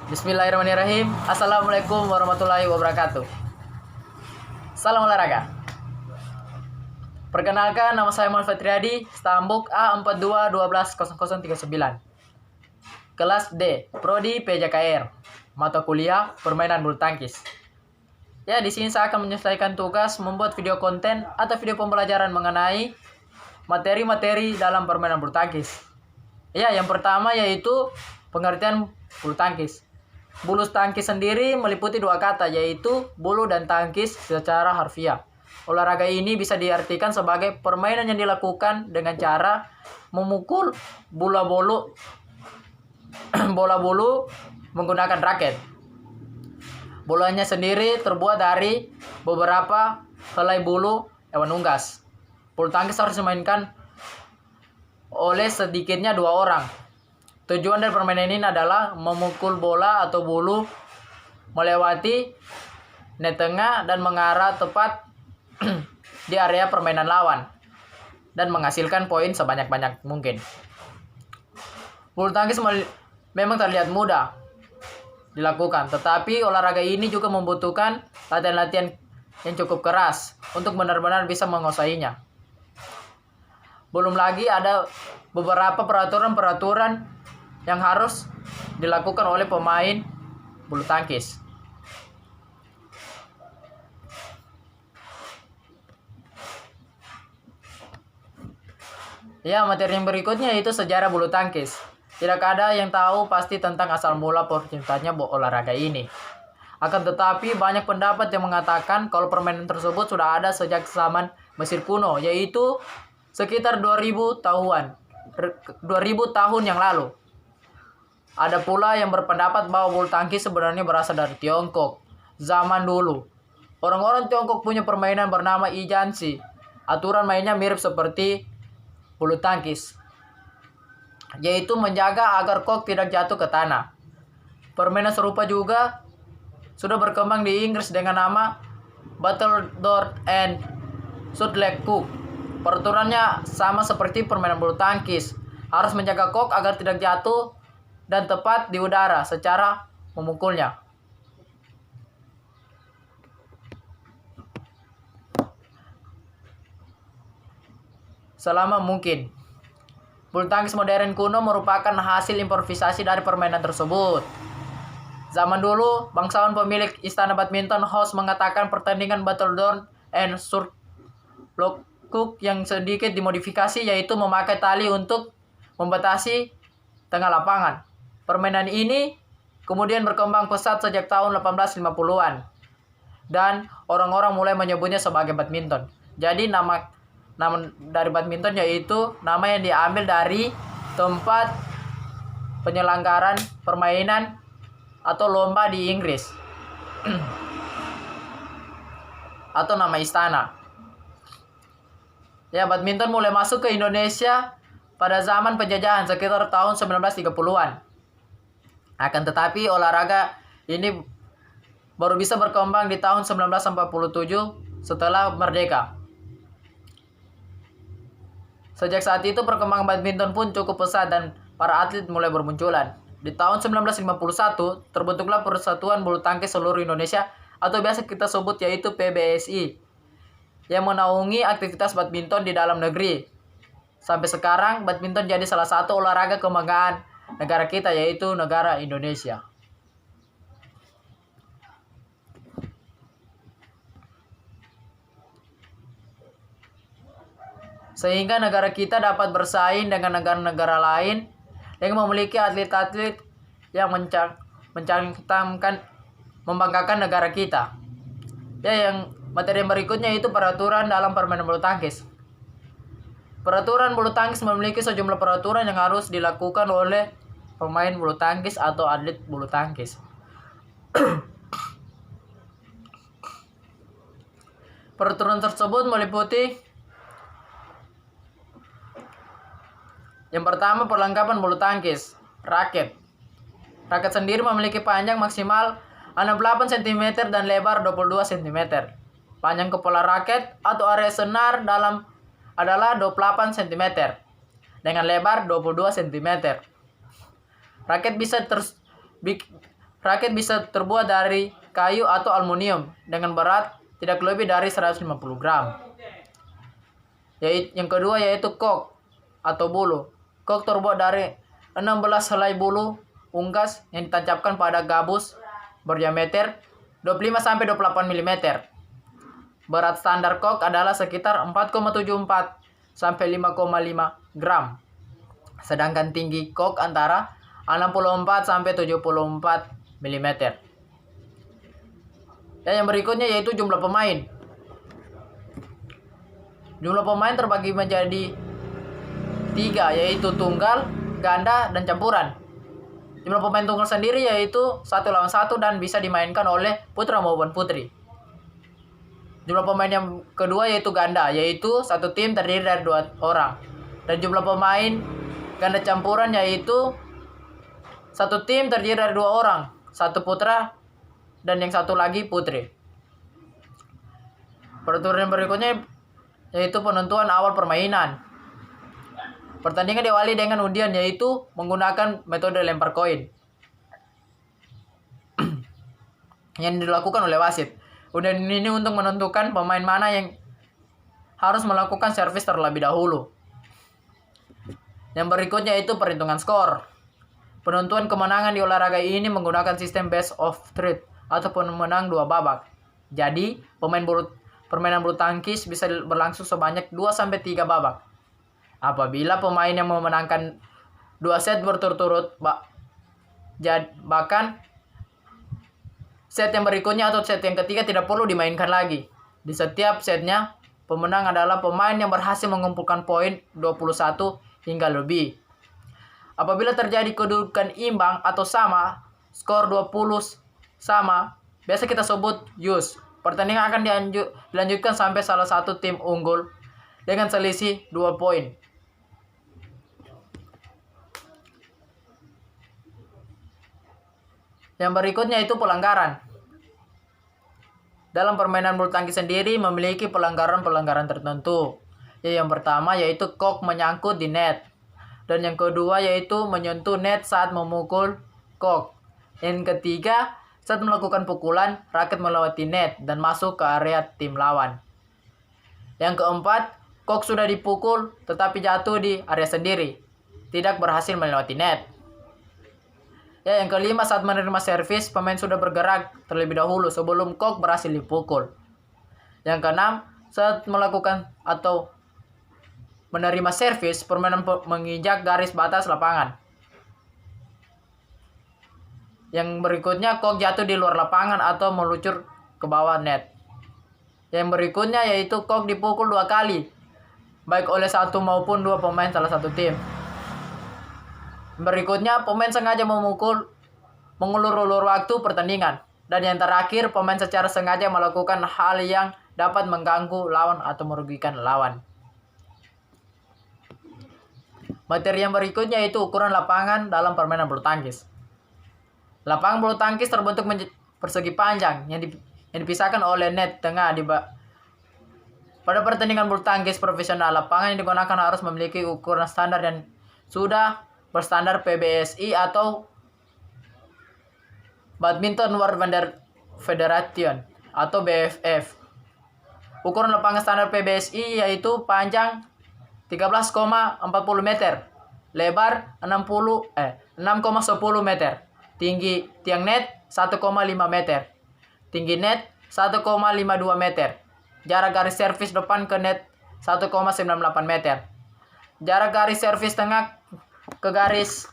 Bismillahirrahmanirrahim. Assalamualaikum warahmatullahi wabarakatuh. Salam olahraga. Perkenalkan, nama saya Muhammad Fatriadi, Stambuk A42120039. Kelas D, Prodi PJKR. Mata kuliah Permainan Bulu Tangkis. Ya, di sini saya akan menyelesaikan tugas membuat video konten atau video pembelajaran mengenai materi-materi dalam permainan bulu tangkis. Ya, yang pertama yaitu pengertian bulu tangkis. Bulu tangkis sendiri meliputi dua kata, yaitu bulu dan tangkis secara harfiah. Olahraga ini bisa diartikan sebagai permainan yang dilakukan dengan cara memukul bola bulu menggunakan raket. Bolanya sendiri terbuat dari beberapa helai bulu hewan unggas. Bulu tangkis harus dimainkan oleh sedikitnya 2 orang. Tujuan dari permainan ini adalah memukul bola atau bulu melewati net tengah dan mengarah tepat di area permainan lawan dan menghasilkan poin sebanyak-banyak mungkin. Bulu tangkis memang terlihat mudah dilakukan, tetapi olahraga ini juga membutuhkan latihan-latihan yang cukup keras untuk benar-benar bisa menguasainya. Belum lagi ada beberapa peraturan-peraturan yang harus dilakukan oleh pemain bulu tangkis. Ya, materi yang berikutnya yaitu sejarah bulu tangkis. Tidak ada yang tahu pasti tentang asal mula terciptanya olahraga ini. Akan tetapi banyak pendapat yang mengatakan kalau permainan tersebut sudah ada sejak zaman Mesir kuno, yaitu sekitar 2000 tahun yang lalu. Ada pula yang berpendapat bahwa bulu tangkis sebenarnya berasal dari Tiongkok. Zaman dulu, orang-orang Tiongkok punya permainan bernama ijansi. Aturan mainnya mirip seperti bulu tangkis, yaitu menjaga agar kok tidak jatuh ke tanah. Permainan serupa juga sudah berkembang di Inggris dengan nama Battledore and Shuttlecock. Peraturannya sama seperti permainan bulu tangkis, harus menjaga kok agar tidak jatuh dan tepat di udara secara memukulnya. Selama mungkin. Bulu tangkis modern kuno merupakan hasil improvisasi dari permainan tersebut. Zaman dulu, bangsawan pemilik istana badminton House mengatakan pertandingan Battledore and Shuttlecock yang sedikit dimodifikasi, yaitu memakai tali untuk membatasi tengah lapangan. Permainan ini kemudian berkembang pesat sejak tahun 1850-an. Dan orang-orang mulai menyebutnya sebagai badminton. Jadi nama dari badminton yaitu nama yang diambil dari tempat penyelenggaraan permainan atau lomba di Inggris. Atau nama istana. Ya, badminton mulai masuk ke Indonesia pada zaman penjajahan sekitar tahun 1930-an. Akan tetapi olahraga ini baru bisa berkembang di tahun 1947 setelah merdeka. Sejak saat itu perkembangan badminton pun cukup pesat dan para atlet mulai bermunculan. Di tahun 1951 terbentuklah Persatuan Bulu Tangkis Seluruh Indonesia atau biasa kita sebut yaitu PBSI yang menaungi aktivitas badminton di dalam negeri. Sampai sekarang badminton jadi salah satu olahraga kebanggaan negara kita, yaitu negara Indonesia. Sehingga negara kita dapat bersaing dengan negara-negara lain yang memiliki atlet-atlet yang membanggakan negara kita. Ya, yang materi yang berikutnya itu peraturan dalam permainan bulu tangkis. Peraturan bulu tangkis memiliki sejumlah peraturan yang harus dilakukan oleh pemain bulu tangkis atau atlet bulu tangkis. Peraturan tersebut meliputi yang pertama, perlengkapan bulu tangkis. Raket. Raket sendiri memiliki panjang maksimal 68 cm dan lebar 22 cm. Panjang kepala raket atau area senar dalam adalah 28 cm dengan lebar 22 cm. Raket Raket bisa terbuat dari kayu atau aluminium dengan berat tidak lebih dari 150 gram. Yang kedua yaitu kok atau bulu. Kok terbuat dari 16 helai bulu unggas yang ditancapkan pada gabus berdiameter 25-28 mm. Berat standar kok adalah sekitar 4,74 sampai 5,5 gram. Sedangkan tinggi kok antara 64 sampai 74 mm. Yang berikutnya yaitu jumlah pemain. Jumlah pemain terbagi menjadi 3, yaitu tunggal, ganda, dan campuran. Jumlah pemain tunggal sendiri yaitu 1 lawan 1 dan bisa dimainkan oleh putra maupun putri. Jumlah pemain yang kedua yaitu ganda, yaitu satu tim terdiri dari 2 orang. Dan jumlah pemain ganda campuran yaitu satu tim terdiri dari 2 orang, 1 putra dan yang satu lagi putri. Peraturan berikutnya yaitu penentuan awal permainan. Pertandingan diawali dengan undian, yaitu menggunakan metode lempar koin yang dilakukan oleh wasit. Undian ini untuk menentukan pemain mana yang harus melakukan servis terlebih dahulu. Yang berikutnya yaitu perhitungan skor. Penentuan kemenangan di olahraga ini menggunakan sistem best of 3 ataupun menang 2 babak. Jadi, permainan bulu tangkis bisa berlangsung sebanyak 2-3 babak. Apabila pemain yang memenangkan 2 set berturut-turut, bahkan set yang berikutnya atau set yang ketiga tidak perlu dimainkan lagi. Di setiap setnya, pemenang adalah pemain yang berhasil mengumpulkan poin 21 hingga lebih. Apabila terjadi kedudukan imbang atau sama, skor 20 sama, biasa kita sebut use. Pertandingan akan dilanjutkan sampai salah satu tim unggul dengan selisih 2 poin. Yang berikutnya itu pelanggaran. Dalam permainan bulu tangkis sendiri memiliki pelanggaran-pelanggaran tertentu. Yang pertama yaitu kok menyangkut di net. Dan yang kedua yaitu menyentuh net saat memukul kok. Yang ketiga, saat melakukan pukulan, raket melewati net dan masuk ke area tim lawan. Yang keempat, kok sudah dipukul tetapi jatuh di area sendiri, tidak berhasil melewati net. Yang kelima, saat menerima servis, pemain sudah bergerak terlebih dahulu sebelum kok berhasil dipukul. Yang keenam, saat melakukan atau menerima servis, permainan menginjak garis batas lapangan. Yang berikutnya, kok jatuh di luar lapangan atau meluncur ke bawah net. Yang berikutnya yaitu kok dipukul 2 kali, baik oleh 1 maupun 2 pemain salah satu tim. Berikutnya, pemain sengaja mengulur-ulur waktu pertandingan. Dan yang terakhir, pemain secara sengaja melakukan hal yang dapat mengganggu lawan atau merugikan lawan. Materi yang berikutnya yaitu ukuran lapangan dalam permainan bulu tangkis. Lapangan bulu tangkis terbentuk persegi panjang yang dipisahkan oleh net tengah. Pada pertandingan bulu tangkis profesional, lapangan yang digunakan harus memiliki ukuran standar dan sudah berstandar PBSI atau Badminton World Federation atau BFF. Ukuran lapangan standar PBSI yaitu panjang 13,40 meter, lebar 6,10 meter. Tinggi tiang net 1,5 meter. Tinggi net 1,52 meter. Jarak garis servis depan ke net 1,98 meter. Jarak garis servis tengah ke garis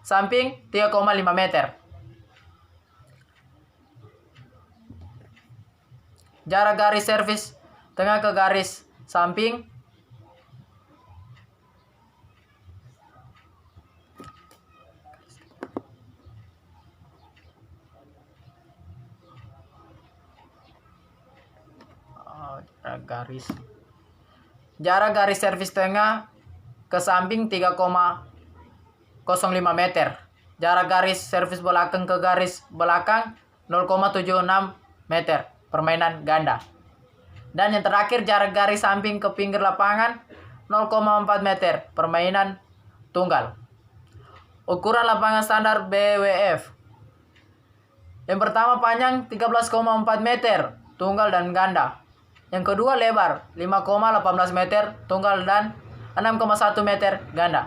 samping 3,5 meter. Jarak garis servis tengah ke garis samping 3,05 garis. Jarak garis servis tengah ke samping 3,05 meter. Jarak garis servis belakang ke garis belakang 0,76 meter. Permainan ganda. Dan yang terakhir, jarak garis samping ke pinggir lapangan 0,4 meter. Permainan tunggal. Ukuran lapangan standar BWF. Yang pertama panjang 13,4 meter tunggal dan ganda. Yang kedua lebar 5,18 meter tunggal dan 6,1 meter ganda.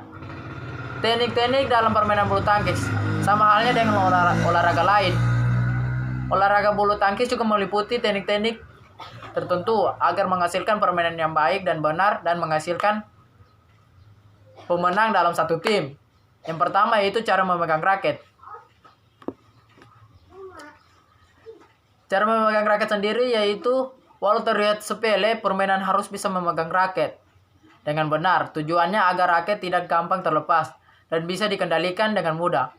Teknik-teknik dalam permainan bulu tangkis sama halnya dengan olahraga lain. Olahraga bulu tangkis juga meliputi teknik-teknik tertentu agar menghasilkan permainan yang baik dan benar dan menghasilkan pemenang dalam satu tim. Yang pertama yaitu cara memegang raket. Cara memegang raket sendiri yaitu walau terlihat sepele, permainan harus bisa memegang raket dengan benar. Tujuannya agar raket tidak gampang terlepas dan bisa dikendalikan dengan mudah.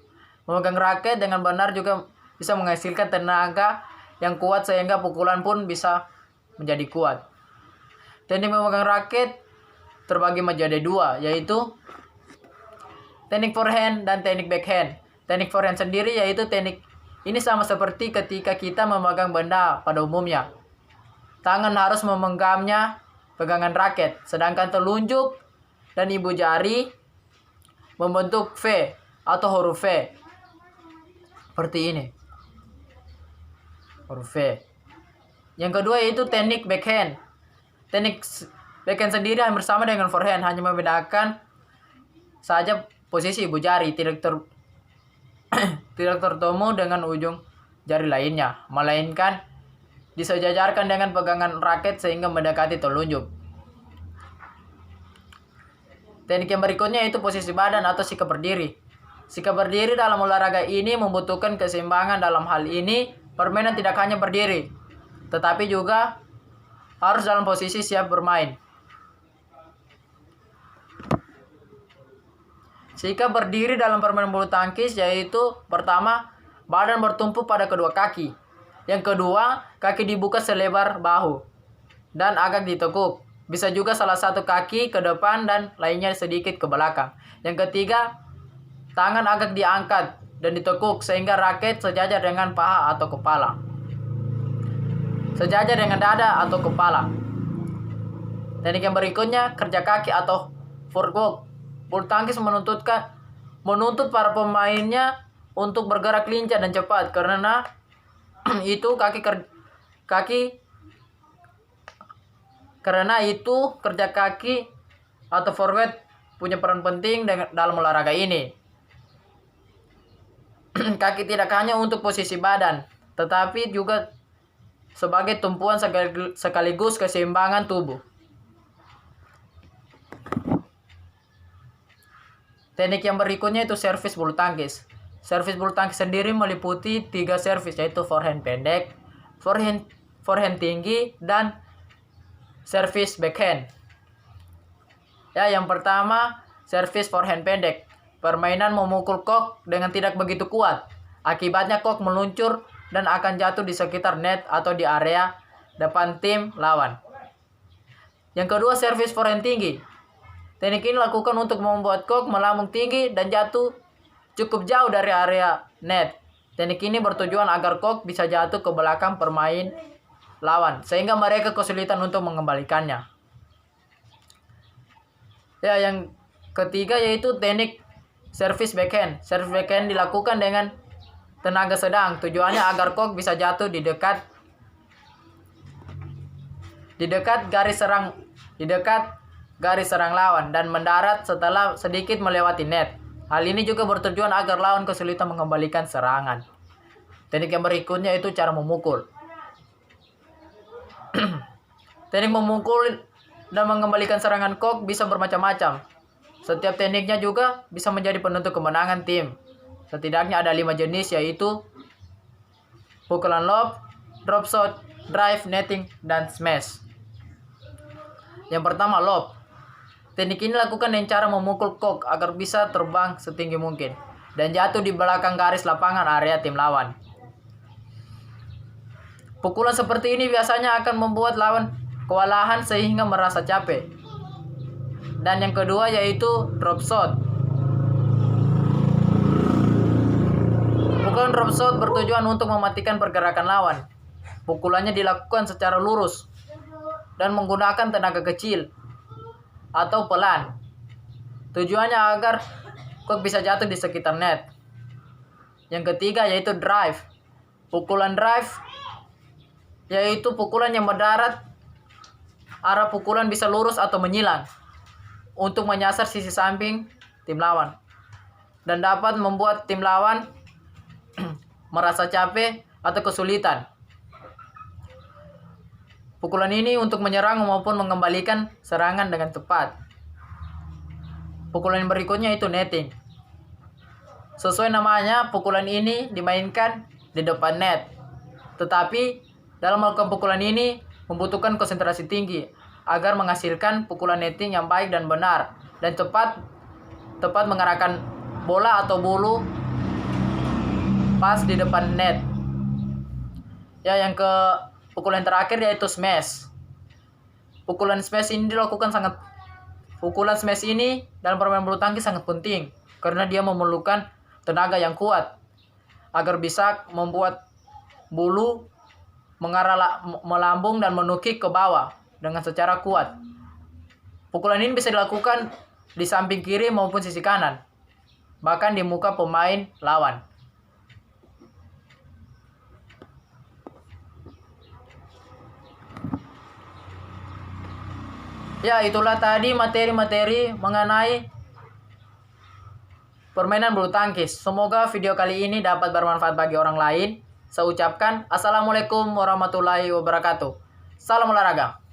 Memegang raket dengan benar juga bisa menghasilkan tenaga yang kuat sehingga pukulan pun bisa menjadi kuat. Teknik memegang raket terbagi menjadi dua, yaitu teknik forehand dan teknik backhand. Teknik forehand sendiri yaitu teknik ini sama seperti ketika kita memegang benda pada umumnya. Tangan harus memegangnya pegangan raket, sedangkan telunjuk dan ibu jari membentuk V atau huruf V. Seperti ini. Huruf V. Yang kedua yaitu teknik backhand. Teknik backhand sendiri hampir sama dengan forehand, hanya membedakan saja posisi ibu jari tidak tertemu dengan ujung jari lainnya, melainkan disejajarkan dengan pegangan raket sehingga mendekati telunjuk. Teknik yang berikutnya yaitu posisi badan atau sikap berdiri. Sikap berdiri dalam olahraga ini membutuhkan keseimbangan. Dalam hal ini, permainan tidak hanya berdiri, tetapi juga harus dalam posisi siap bermain. Sikap berdiri dalam permainan bulu tangkis yaitu pertama, badan bertumpu pada kedua kaki. Yang kedua, kaki dibuka selebar bahu dan agak ditekuk. Bisa juga salah satu kaki ke depan dan lainnya sedikit ke belakang. Yang ketiga, tangan agak diangkat dan ditekuk sehingga raket sejajar dengan paha atau kepala. Sejajar dengan dada atau kepala. Teknik yang berikutnya, kerja kaki atau footwork. Bulu tangkis menuntut para pemainnya untuk bergerak lincah dan cepat karena itu kerja kaki atau forward punya peran penting dalam olahraga ini. Kaki tidak hanya untuk posisi badan, tetapi juga sebagai tumpuan sekaligus keseimbangan tubuh. Teknik yang berikutnya itu servis bulu tangkis. Servis bulu tangkis sendiri meliputi 3 servis, yaitu forehand pendek, forehand tinggi, dan servis backhand. Ya, yang pertama, servis forehand pendek. Permainan memukul kok dengan tidak begitu kuat. Akibatnya kok meluncur dan akan jatuh di sekitar net atau di area depan tim lawan. Yang kedua, servis forehand tinggi. Teknik ini dilakukan untuk membuat kok melambung tinggi dan jatuh cukup jauh dari area net. Teknik ini bertujuan agar kok bisa jatuh ke belakang pemain lawan, sehingga mereka kesulitan untuk mengembalikannya. Ya, yang ketiga yaitu teknik servis backhand. Servis backhand dilakukan dengan tenaga sedang. Tujuannya agar kok bisa jatuh di dekat garis serang lawan dan mendarat setelah sedikit melewati net. Hal ini juga bertujuan agar lawan kesulitan mengembalikan serangan. Teknik yang berikutnya itu cara memukul. Teknik memukul dan mengembalikan serangan kok bisa bermacam-macam. Setiap tekniknya juga bisa menjadi penentu kemenangan tim. Setidaknya ada 5 jenis, yaitu pukulan lob, drop shot, drive, netting, dan smash. Yang pertama, lob. Teknik ini dilakukan dengan cara memukul kok agar bisa terbang setinggi mungkin dan jatuh di belakang garis lapangan area tim lawan. Pukulan seperti ini biasanya akan membuat lawan kewalahan sehingga merasa capek. Dan yang kedua yaitu drop shot. Pukulan drop shot bertujuan untuk mematikan pergerakan lawan. Pukulannya dilakukan secara lurus dan menggunakan tenaga kecil atau pelan. Tujuannya agar kok bisa jatuh di sekitar net. Yang ketiga yaitu drive. Pukulan drive yaitu pukulan yang mendarat, arah pukulan bisa lurus atau menyilang untuk menyasar sisi samping tim lawan dan dapat membuat tim lawan merasa capek atau kesulitan. Pukulan ini untuk menyerang maupun mengembalikan serangan dengan tepat. Pukulan yang berikutnya itu netting. Sesuai namanya, pukulan ini dimainkan di depan net. Tetapi dalam melakukan pukulan ini membutuhkan konsentrasi tinggi agar menghasilkan pukulan netting yang baik dan benar dan tepat mengarahkan bola atau bulu pas di depan net. Ya, yang ke pukulan terakhir yaitu smash. Pukulan smash ini dalam permainan bulu tangkis sangat penting karena dia memerlukan tenaga yang kuat agar bisa membuat bulu melambung dan menukik ke bawah dengan secara kuat. Pukulan ini bisa dilakukan di samping kiri maupun sisi kanan, bahkan di muka pemain lawan. Ya, itulah tadi materi-materi mengenai permainan bulu tangkis. Semoga video kali ini dapat bermanfaat bagi orang lain. Saya ucapkan Assalamualaikum warahmatullahi wabarakatuh. Salam olahraga.